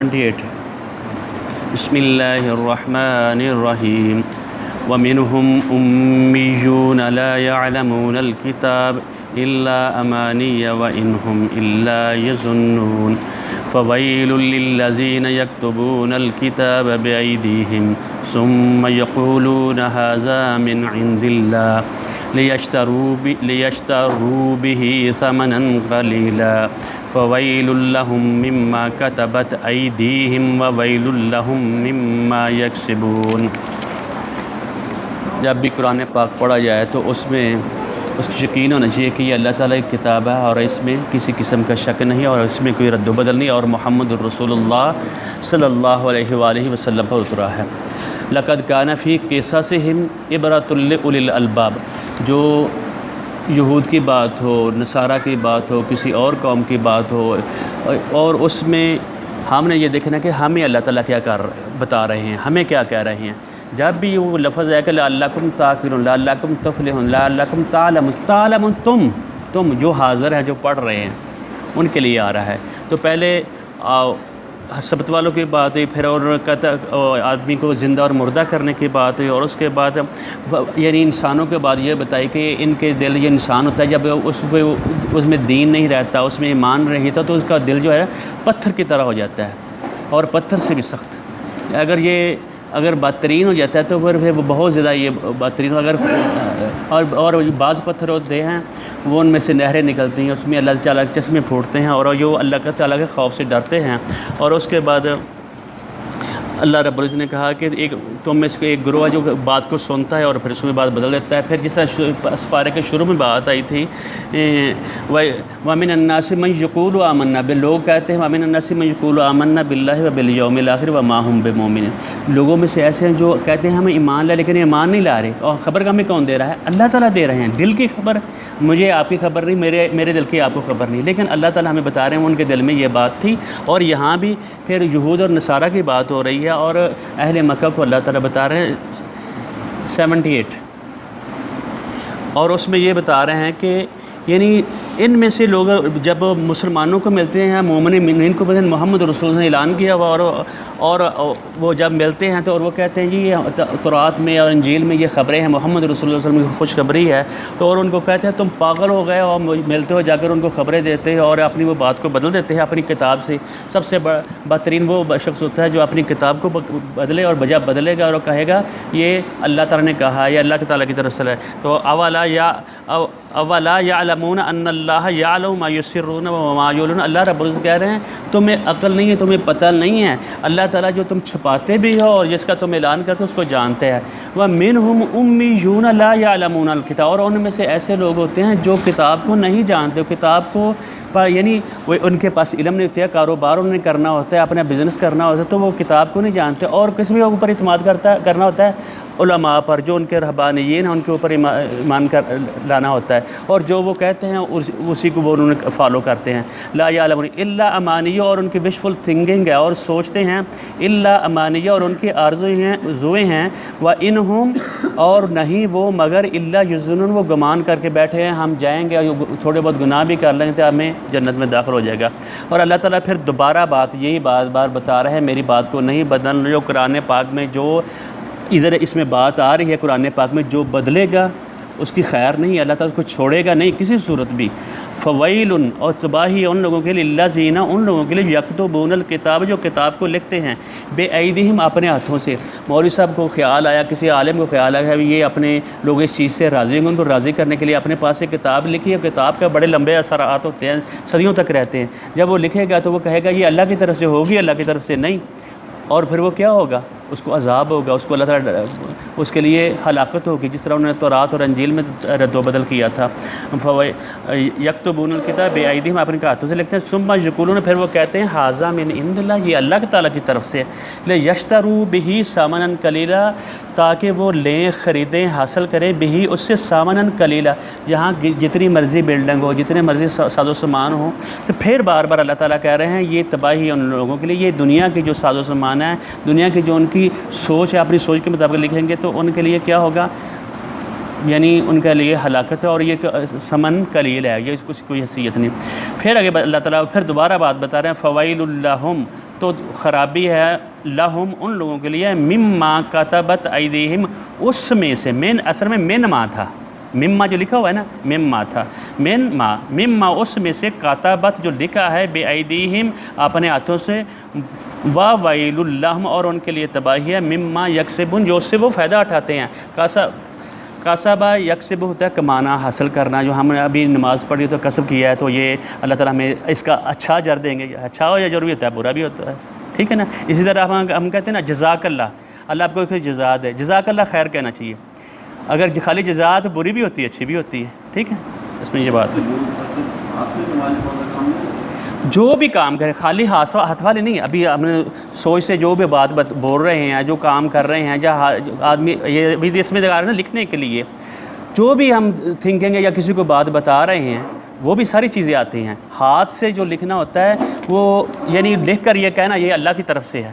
28 بسم اللہ الرحمن الرحیم ومنهم امیون لا يعلمون الكتاب الا امانی وانهم الا يظنون فویل للذین یکتبون الكتاب بأیدیہم ثم یقولون ھذا من عند اللہ لیشتروا به ثمنا قلیلا فویل لهم مما کتبت ایدیہم وویل لهم مما یکسبون۔ جب بھی قرآن پاک پڑھا جائے تو اس میں اس کی یقین ہونا چاہیے کہ یہ اللہ تعالیٰ کی کتاب ہے اور اس میں کسی قسم کا شک نہیں اور اس میں کوئی رد و بدل نہیں، اور محمد الرسول اللہ صلی اللہ علیہ وآلہ وسلم پر اترا ہے۔ لقد کان فی قصصہم عبرۃ لأولی الالباب، جو یہود کی بات ہو، نصارہ کی بات ہو، کسی اور قوم کی بات ہو، اور اس میں ہم نے یہ دیکھنا کہ ہمیں اللہ تعالیٰ کیا بتا رہے ہیں، ہمیں کیا کہہ رہے ہیں۔ جب بھی وہ لفظ ہے کہ لعلکم تعقلون، لعلکم تفلحون، لعلکم تعلمون، تم جو حاضر ہیں، جو پڑھ رہے ہیں، ان کے لیے آ رہا ہے۔ تو پہلے سبت والوں کی بات ہوئی، پھر اور آدمی کو زندہ اور مردہ کرنے کی بات ہوئی، اور اس کے بعد یعنی انسانوں کے بعد یہ بتائی کہ ان کے دل، یہ انسان ہوتا ہے جب اس میں دین نہیں رہتا، اس میں ایمان نہیں رہتا، تو اس کا دل جو ہے پتھر کی طرح ہو جاتا ہے، اور پتھر سے بھی سخت۔ اگر بدترین ہو جاتا ہے تو پھر وہ بہت زیادہ یہ بدترین، اور بعض پتھر ہوتے ہیں وہ ان میں سے نہریں نکلتی ہیں، اس میں اللہ تعالیٰ کے چشمے پھوٹتے ہیں، اور جو اللہ تعالیٰ کے خوف سے ڈرتے ہیں۔ اور اس کے بعد اللہ رب العزت نے کہا کہ تم میں سے ایک گروہ ہے جو بات کو سنتا ہے اور پھر اس میں بات بدل دیتا ہے۔ پھر جس طرح اسپارے کے شروع میں بات آئی تھی، وَمِنَ النَّاسِ مَن یَقُولُ آمَنَّا بِاللَّهِ، لوگ کہتے ہیں وَمِنَ النَّاسِ مَن یَقُولُ آمَنَّا بِاللَّهِ وَبِالْيَوْمِ الْآخِرِ وَمَا هُم بِمُؤْمِنِينَ، لوگوں میں سے ایسے ہیں جو کہتے ہیں ہمیں ایمان لائے لیکن ایمان نہیں لا رہے، اور خبر ہمیں کون دے رہا ہے؟ اللہ تعالیٰ دے رہے ہیں۔ دل کی خبر مجھے آپ کی خبر نہیں، میرے دل کی آپ کو خبر نہیں، لیکن اللہ تعالیٰ ہمیں بتا رہے ہیں ان کے دل میں یہ بات تھی۔ اور یہاں بھی پھر یہود اور نصارہ کی بات ہو رہی ہے، اور اہل مکہ کو اللہ تعالیٰ بتا رہے ہیں 78، اور اس میں یہ بتا رہے ہیں کہ یعنی ان میں سے لوگ جب مسلمانوں کو ملتے ہیں، مومنین کو محمد رسول نے اعلان کیا ہوا، اور وہ جب ملتے ہیں تو اور وہ کہتے ہیں جی یہ تورات میں اور انجیل میں یہ خبریں ہیں، محمد رسول اللہ صلی اللہ علیہ وسلم کی خوشخبری ہے، تو اور ان کو کہتے ہیں تم پاگل ہو گئے، اور ملتے ہو جا کر ان کو خبریں دیتے ہیں اور اپنی وہ بات کو بدل دیتے ہیں اپنی کتاب سے۔ سب سے بدترین وہ شخص ہوتا ہے جو اپنی کتاب کو بدلے، اور بجا بدلے گا اور کہے گا یہ اللہ تعالیٰ نے کہا، یہ اللہ تعالیٰ کی طرف سے ہے۔ تو اولا یعلمون ان اللہ یعلم ما یسرون وما یعلنون، اللہ رب العزت کہہ رہے ہیں تمہیں عقل نہیں ہے، تمہیں پتہ نہیں ہے، اللہ تعالیٰ جو تم چھپاتے بھی ہو اور جس کا تم اعلان کرتے ہو اس کو جانتے ہیں۔ وَمِنْهُمْ أُمِّيُّونَ لَا يَعْلَمُونَ الْكِتَابَ، اور ان میں سے ایسے لوگ ہوتے ہیں جو کتاب کو نہیں جانتے، کتاب کو یعنی وہ ان کے پاس علم نہیں ہوتا ہے، کاروبار انہیں کرنا ہوتا ہے، اپنا بزنس کرنا ہوتا ہے، تو وہ کتاب کو نہیں جانتے، اور کس بھی اوپر اعتماد کرنا ہوتا ہے علماء پر، جو ان کے رہبانیین ہیں ان کے اوپر ایمان لانا ہوتا ہے، اور جو وہ کہتے ہیں اسی کو وہ انہوں نے فالو کرتے ہیں۔ لا یعلمون الا امانیہ، اور ان کی وشفل تھنکنگ ہے اور سوچتے ہیں، الا امانیہ، اور ان کی آرزویں ہیں، وانہم، اور نہیں وہ مگر الا یظنون، وہ گمان کر کے بیٹھے ہیں ہم جائیں گے اور تھوڑے بہت گناہ بھی کر لیں تو ہمیں جنت میں داخل ہو جائے گا۔ اور اللہ تعالیٰ پھر دوبارہ یہی بار بتا رہے ہیں میری بات کو نہیں بدلنا، جو قرآن پاک میں جو ادھر اس میں بات آ رہی ہے قرآن پاک میں، جو بدلے گا اس کی خیر نہیں، اللہ تعالیٰ کو چھوڑے گا نہیں کسی صورت بھی۔ فویل، اور تباہی ان لوگوں کے لیے، الذین، ان لوگوں کے لیے یکتبون الکتاب، جو کتاب کو لکھتے ہیں، بے ایدیہم، اپنے ہاتھوں سے۔ مولوی صاحب کو خیال آیا، کسی عالم کو خیال آیا کہ یہ اپنے لوگ اس چیز سے راضی ہوں گے، ان کو راضی کرنے کے لیے اپنے پاس ایک کتاب لکھی ہے، کتاب کا بڑے لمبے اثرات ہوتے ہیں، صدیوں تک رہتے ہیں۔ جب وہ لکھے گا تو وہ کہے گا یہ اللہ کی طرف سے ہوگی، اللہ کی طرف سے نہیں، اور پھر وہ کیا ہوگا؟ اس کو عذاب ہوگا، اس کو اللہ تعالیٰ اس کے لیے ہلاکت ہوگی، جس طرح انہوں نے تورات اور انجیل میں رد و بدل کیا تھا۔ یکتبون الکتاب بایدیہم، اپنے ہاتھوں سے لکھتے ہیں، ثم یقولون، پھر وہ کہتے ہیں ھذا من عند اللہ، یہ اللہ تعالیٰ کی طرف سے، لیشتروا بہ ثمنا قلیلا، تاکہ وہ لیں، خریدیں، حاصل کریں، بہ، اس سے، ثمنا قلیلا، جہاں جتنی مرضی بلڈنگ ہو، جتنے مرضی ساز و سامان ہو۔ تو پھر بار بار اللہ تعالیٰ کہہ رہے ہیں یہ تباہی ان لوگوں کے لیے، یہ دنیا کی جو ساز و سامان ہے، دنیا کی جو ان کی سوچ ہے، اپنی سوچ کے مطابق لکھیں گے تو ان کے لیے کیا ہوگا؟ یعنی ان کے لیے ہلاکت ہے، اور یہ ثمن قلیل ہے، یہ اس کی کوئی حیثیت نہیں۔ پھر آگے اللہ تعالیٰ پھر دوبارہ بات بتا رہے ہیں، فویل لہم، تو خرابی ہے لہم ان لوگوں کے لیے مما کتبت ایدیہم اس میں سے من اصل میں من ما تھا مما جو لکھا ہوا ہے نا مما تھا مما اس میں سے کتبت جو لکھا ہے بے ایدیہم اپنے ہاتھوں سے ویل لہم اور ان کے لیے تباہی ہے مما یکسبون جو اس سے وہ فائدہ اٹھاتے ہیں کسبہ یکسب ہوتا ہے کمانا حاصل کرنا جو ہم نے ابھی نماز پڑھی تو کسب کیا ہے تو یہ اللہ تعالیٰ ہمیں اس کا اچھا اجر دیں گے اچھا ہو یا ضروری ہوتا ہے برا بھی ہوتا ہے ٹھیک ہے نا اسی طرح ہم کہتے ہیں نا جزاک اللہ آپ کو کوئی جزا دے جزاک اللہ خیر کہنا چاہیے اگر خالی جزا تو بری بھی ہوتی ہے اچھی بھی ہوتی ہے ٹھیک ہے اس میں یہ بات ہے جو بھی کام کرے خالی ہاتھ والے نہیں ابھی ہم نے سوچ سے جو بھی بات بول رہے ہیں جو کام کر رہے ہیں جہاں آدمی یہ بھی اس میں دکھا رہے ہیں لکھنے کے لیے جو بھی ہم تھنکنگ یا کسی کو بات بتا رہے ہیں وہ بھی ساری چیزیں آتی ہیں ہاتھ سے جو لکھنا ہوتا ہے وہ یعنی لکھ کر یہ کہنا یہ اللہ کی طرف سے ہے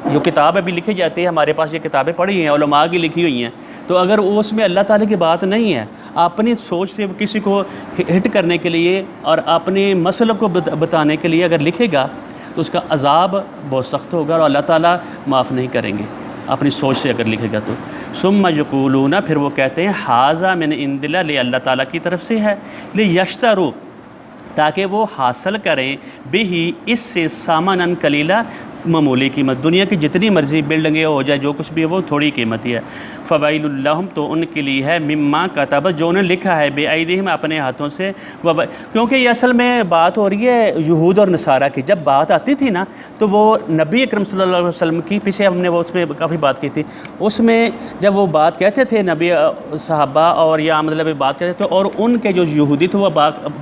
جو کتاب ابھی لکھی جاتی ہے ہمارے پاس یہ کتابیں پڑھی ہیں علماء کی لکھی ہوئی ہیں تو اگر اس میں اللہ تعالیٰ کی بات نہیں ہے اپنی سوچ سے کسی کو ہٹ کرنے کے لیے اور اپنے مسئلہ کو بتانے کے لیے اگر لکھے گا تو اس کا عذاب بہت سخت ہوگا اور اللہ تعالیٰ معاف نہیں کریں گے اپنی سوچ سے اگر لکھے گا تو ثم یقولون پھر وہ کہتے ہیں ھذا من عند اللہ اللہ تعالیٰ کی طرف سے ہے لیشتروا تاکہ وہ حاصل کریں بھی اس سے ساماناً قلیلا معمولی قیمت دنیا کی جتنی مرضی بلڈنگیں ہو جائے جو کچھ بھی ہے وہ تھوڑی قیمت ہی ہے فویل اللہم تو ان کے لیے ہے مما کتبت جو انہوں نے لکھا ہے بے ایدیہم اپنے ہاتھوں سے کیونکہ یہ اصل میں بات ہو رہی ہے یہود اور نصارہ کی جب بات آتی تھی نا تو وہ نبی اکرم صلی اللہ علیہ وسلم کی پیچھے ہم نے وہ اس میں کافی بات کی تھی اس میں جب وہ بات کہتے تھے نبی صحابہ اور یا مطلب بات کہتے تھے اور ان کے جو یہودی تھے وہ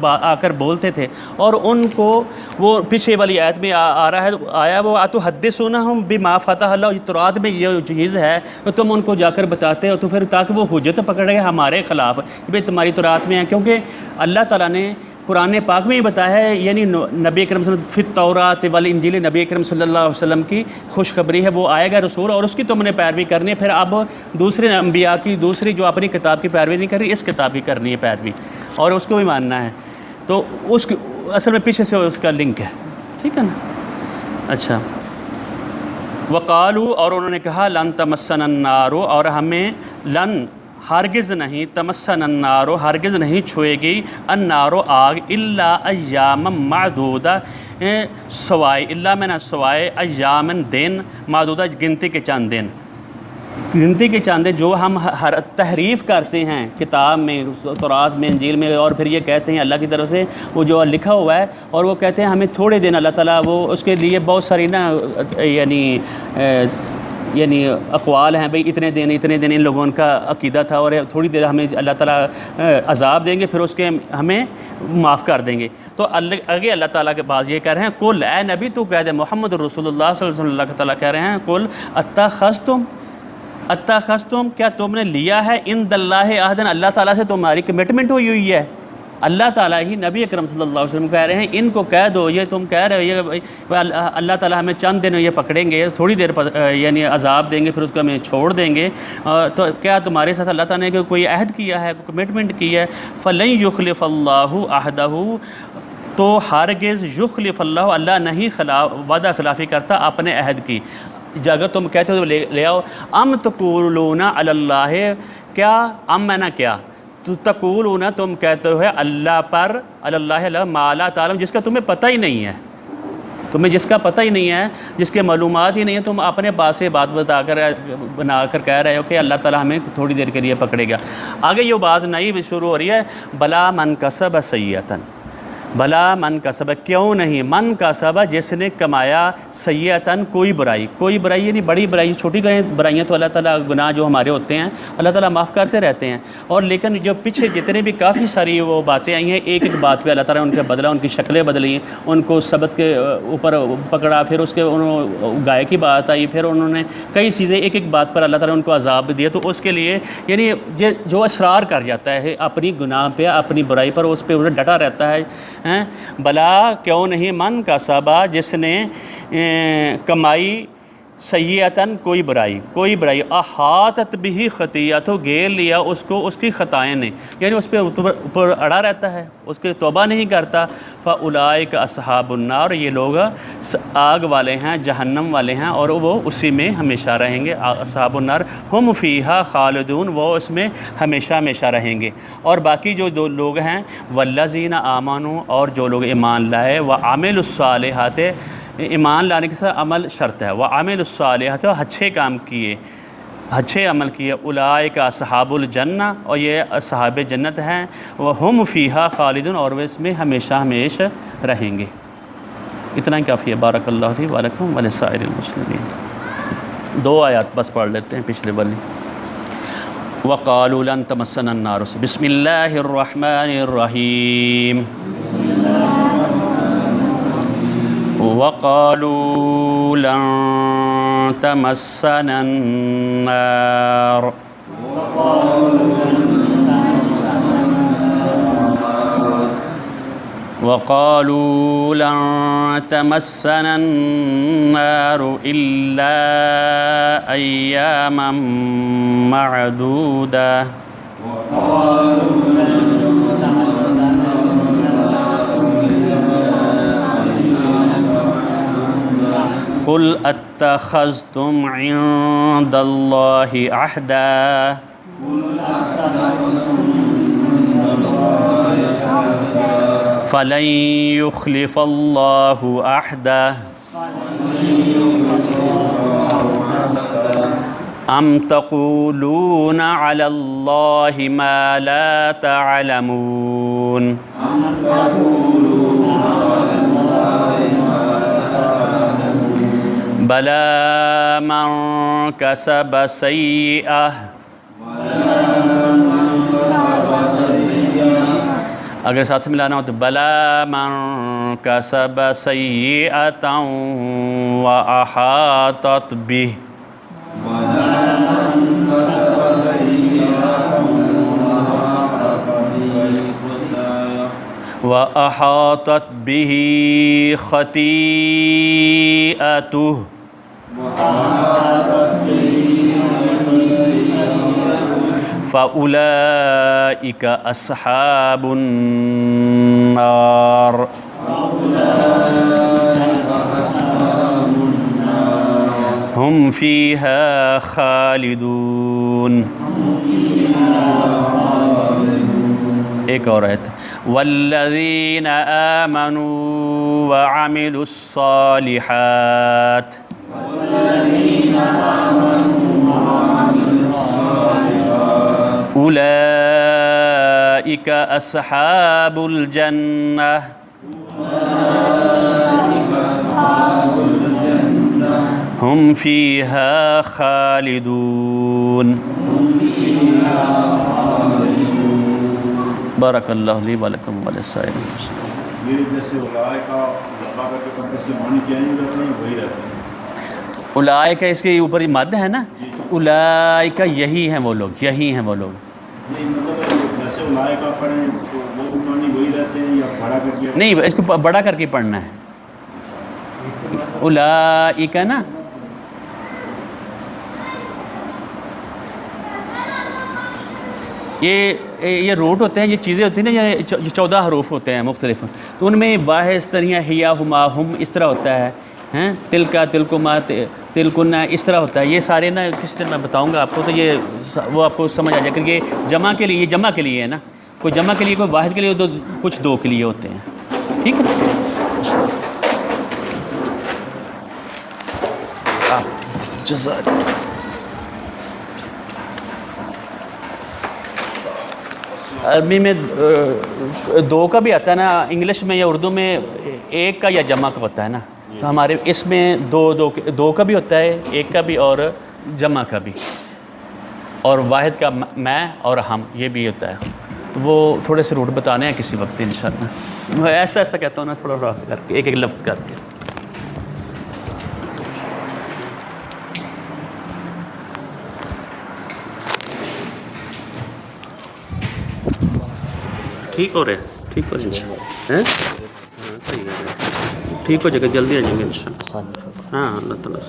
آ کر بولتے تھے اور ان کو وہ پیچھے والی آیت میں آ رہا ہے آیا وہ تحدثونہم بما فتح اللہ تورات میں یہ چیز ہے تو تم ان کو جا کر بتاتے ہو تو پھر تاکہ وہ حجت پکڑے ہمارے خلاف کہ بھئی تمہاری تورات میں ہے کیونکہ اللہ تعالیٰ نے قرآن پاک میں ہی بتایا ہے یعنی نبی اکرم صلی اللہ علیہ وسلم فی التوراۃ والانجیل نبی اکرم صلی اللہ علیہ وسلم کی خوشخبری ہے وہ آئے گا رسول اور اس کی تم نے پیروی کرنی ہے پھر اب دوسرے انبیاء کی دوسری جو اپنی کتاب کی پیروی نہیں کر رہی اس کتاب کی کرنی ہے پیروی اور اس کو بھی ماننا ہے تو اس کی اصل میں پیچھے سے اس کا لنک ہے ٹھیک ہے نا اچھا وقالو اور انہوں نے کہا لن تمسن النار اور ہمیں لن ہرگز نہیں تمسن النار ہرگز نہیں چھوئے گی النار آگ الا ایام معدودہ سوائے اللہ میں نہ سوائے ایام دن معدودہ گنتی کے چند دن گنتی کے چاند جو ہم ہر تحریف کرتے ہیں کتاب میں تورات میں انجیل میں اور پھر یہ کہتے ہیں اللہ کی طرف سے وہ جو لکھا ہوا ہے اور وہ کہتے ہیں ہمیں تھوڑے دن اللہ تعالیٰ وہ اس کے لیے بہت ساری نا یعنی اقوال ہیں بھئی اتنے دن ان لوگوں کا عقیدہ تھا اور تھوڑی دیر ہمیں اللہ تعالیٰ عذاب دیں گے پھر اس کے ہمیں معاف کر دیں گے تو آگے اللہ تعالیٰ کے بعد یہ کہہ رہے ہیں قل اے نبی تو کہہ دے محمد رسول اللہ صلی اللہ علیہ وسلم اللہ تعالیٰ کہہ رہے ہیں قل اتخذتم کیا تم نے لیا ہے عند اللہ عہدن اللہ تعالیٰ سے تمہاری کمٹمنٹ ہوئی ہے اللہ تعالیٰ ہی نبی اکرم صلی اللہ علیہ وسلم کہہ رہے ہیں ان کو کہہ دو یہ تم کہہ رہے ہو یہ اللہ تعالیٰ ہمیں چند دن یہ پکڑیں گے تھوڑی دیر یعنی عذاب دیں گے پھر اس کو ہمیں چھوڑ دیں گے تو کیا تمہارے ساتھ اللہ تعالیٰ نے کوئی عہد کیا ہے کوئی کمٹمنٹ کی ہے فلن یخلف اللہ عہدہ تو ہرگز یخلف اللہ نہیں وعدہ خلافی کرتا اپنے عہد کی جگہ تم کہتے ہو لے آؤ ام تقولون علی اللہ کیا ام میں نہ کیا تقولون تم کہتے ہو اللہ پر علی اللہ ما لا تعلم جس کا تمہیں پتہ ہی نہیں ہے تمہیں جس کا پتہ ہی نہیں ہے جس کے معلومات ہی نہیں ہے تم اپنے پاس سے بات بنا کر کہہ رہے ہو کہ اللہ تعالیٰ ہمیں تھوڑی دیر کے لیے پکڑے گا آگے یہ بات نئی شروع ہو رہی ہے بلا من کسب سیئۃ بلا من کسب کیوں نہیں من کسب جس نے کمایا سیئۃ کوئی برائی یعنی بڑی برائی چھوٹی برائیاں تو اللہ تعالیٰ گناہ جو ہمارے ہوتے ہیں اللہ تعالیٰ معاف کرتے رہتے ہیں اور لیکن جو پیچھے جتنے بھی کافی ساری وہ باتیں آئی ہیں ایک بات پہ اللہ تعالیٰ نے ان کا بدلا ان کی شکلیں بدلی ان کو سبت کے اوپر پکڑا پھر اس کے گائے کی بات آئی پھر انہوں نے کئی چیزیں ایک بات پر اللہ تعالیٰ نے ان کو عذاب بھی دیا تو اس کے لیے یعنی جو اصرار کر جاتا ہے اپنی گناہ پہ اپنی برائی پر اس پہ انہیں ڈٹا رہتا ہے بلا کیوں نہیں من کا سبا جس نے کمائی سیئتن کوئی برائی احاطت بھی خطیئت گھیر لیا اس کو اس کی خطائیں نے، یعنی اس پہ اوپر اڑا رہتا ہے، اس کے توبہ نہیں کرتا، فاولئک اصحاب النار، یہ لوگ آگ والے ہیں، جہنم والے ہیں، اور وہ اسی میں ہمیشہ رہیں گے۔ اصحاب النار ہم فیہا خالدون، وہ اس میں ہمیشہ ہمیشہ رہیں گے۔ اور باقی جو دو لوگ ہیں والذین آمنوا، اور جو لوگ ایمان لائے، وعملوا الصالحات، ایمان لانے کے ساتھ عمل شرط ہے، وعملوا الصالحات، اچھے کام کیے، اچھے عمل کیے، اولئک اصحاب الجنہ، اور یہ اصحاب جنت ہیں، وہم فیہا خالدون، اور وہ اس میں ہمیشہ ہمیشہ رہیں گے۔ اتنا ہی کافی ہے۔ بارک اللہ لی ولکم ولسائر المسلمین۔ 2 آیات بس پڑھ لیتے ہیں پچھلے والی۔ وقالوا لن تمسنا النار، بسم اللہ الرحمن الرحیم۔ وقالوا لن تمسنا النار، وقالوا لن تمسنا النار إلا أياما معدودة، قل اتخذتم عند الله عهدا فلن يخلف الله عهده أم تقولون على الله ما لا تعلمون بلى من كسب سيئة، اگر ساتھ ملانا ہو تو بلا من کسب سیئۃ وأحاطت به، وأحاطت به خطیئته فأولئك أصحاب النار، هم فيها خالدون۔ ایک اور آیت، والذین آمنوا وعملوا الصالحات، أولئك أصحاب الجنة هم فيها خالدون۔ بارک اللہ لی ولکم ولسائر المسلمین۔ اولئک اس کے اوپر مد ہے نا، اولئک یہی ہیں وہ لوگ، یہی ہیں وہ لوگ۔ نہیں، اس کو بڑا کر کے پڑھنا ہے، اولئک نا، یہ روٹ ہوتے ہیں، یہ چیزیں ہوتی ہیں نا، یہ 14 حروف ہوتے ہیں مختلف، تو ان میں واحد اس طرح ہیا ہما ہم اس طرح ہوتا ہے، ہیں تل کا تلکما تلکنا اس طرح ہوتا ہے، یہ سارے نا کس طرح میں بتاؤں گا آپ کو، تو یہ وہ آپ کو سمجھ آ جائے کہ یہ جمع کے لیے، یہ جمع کے لیے ہے نا، کوئی جمع کے لیے، کوئی واحد کے لیے، کچھ 2 کے لیے ہوتے ہیں، ٹھیک ہے۔ جزاک عربی میں 2 کا بھی آتا ہے نا، انگلش میں یا اردو میں 1 کا یا جمع کا ہوتا ہے نا، تو ہمارے اس میں 2 کا بھی ہوتا ہے، 1 کا بھی اور جمع کا بھی، اور واحد کا میں اور ہم، یہ بھی ہوتا ہے، تو وہ تھوڑے سے روٹ بتانے ہیں کسی وقت انشاءاللہ، میں ایسا کہتا ہوں نا، تھوڑا کر کے ایک لفظ کر کے۔ ٹھیک ہو رہے ہیں، ٹھیک ہو جائے گا، ہاں صحیح ہے، ٹھیک ہو جائے گا، جلدی آ جائیں گے انشاءاللہ، ہاں اللہ تعالیٰ